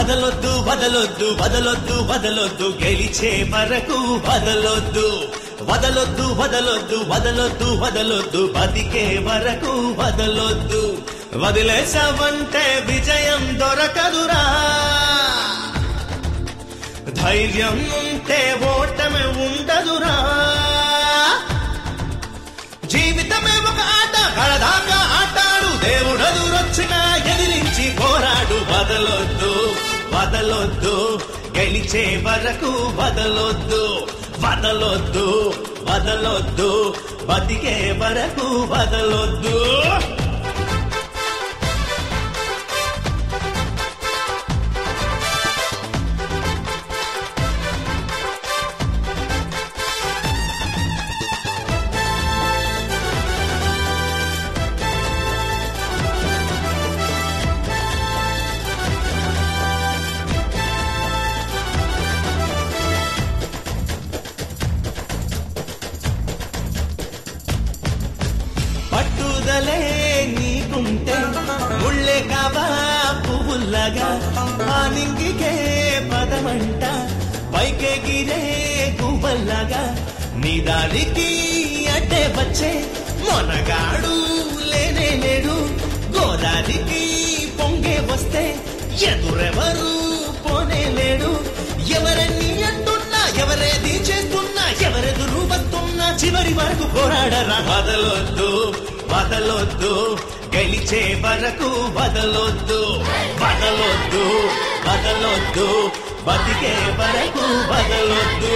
వదలొద్దు వదలొద్దు వదలొద్దు వదలొద్దు గెలిచే వరకు వదలొద్దు వదలొద్దు వదలొద్దు వదలొద్దు వదలొద్దు బతికే వరకు వదలొద్దు వదిలేసావంటే విజయం దొరకదురా ధైర్యం ఉంటే ఓటమి ఉండదురా జీవితమే ఒక ఆట కడదాకా ఆటాడు దేవుడెదురొచ్చినా ఎదిరించి పోరాడు వదలొద్దు వదలొద్దు గెలిచే వరకు వదలొద్దు వదలొద్దు వదలొద్దు బతికే వరకు వదలొద్దు పట్టుదలే నీకుంటే ముళ్ళే కావా పువ్వుల్లాగా ఆ నింగికే పదమంట పైకే గిరే గువ్వల్లాగా నీ దారికి అడ్డే వచ్చే మొనగాడు లేనే లేడు గోదారికి పొంగే వస్తే ఎదురెవరు పోనే లేడు ఎవరన్నీ అంటున్నా ఎవరేది చేస్తున్నా ఎవరెదురు వస్తున్నా చివరి వరకు పోరాడరా వదలొద్దు వదలొద్దు గెలిచే వరకు వదలొద్దు వదలొద్దు వదలొద్దు బతికే వరకు వదలొద్దు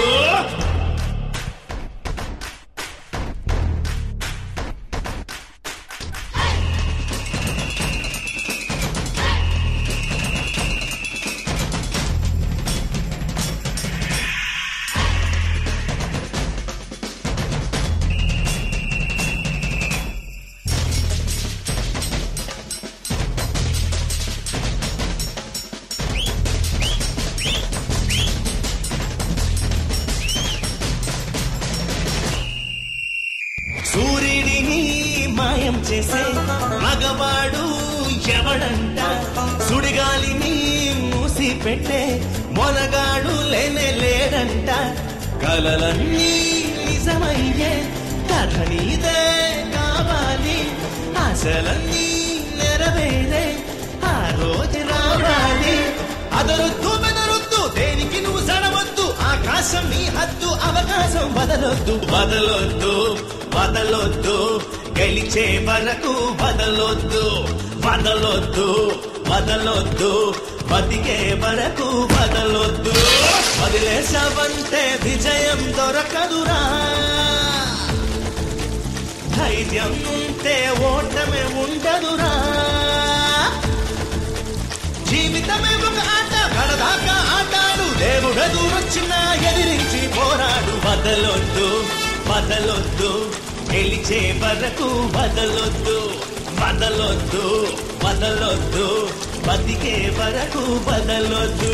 సూర్యుడిని మాయం చేసే మగవాడు ఎవడంట సుడిగాలిని మూసి పెట్టే మొనగాడు లేనే లేడంట కలలన్నీ నిజమయ్యే కథ నీదే కావాలి ఆశలన్నీ నెరవేరే ఆ రోజు రావాలి అదరొద్దు బెదరొద్దు దేనికి నువ్వు సడవద్దు ఆకాశం నీ హద్దు అవకాశం వదలొద్దు వదలొద్దు వదలొద్దు గెలిచే వరకు వదలొద్దు వదలొద్దు వదలొద్దు బతికే వరకు వదలొద్దు వదిలేసావంటే విజయం దొరకదురా ధైర్యం ఉంటే ఓటమి ఉండదురా జీవితమే ఒక ఆట కడదాకా ఆటాడు దేవుడెదురొచ్చినా ఎదిరించి పోరాడు వదలొద్దు వదలొద్దు గెలిచే వరకు వదలొద్దు వదలొద్దు వదలొద్దు బతికే వరకు వదలొద్దు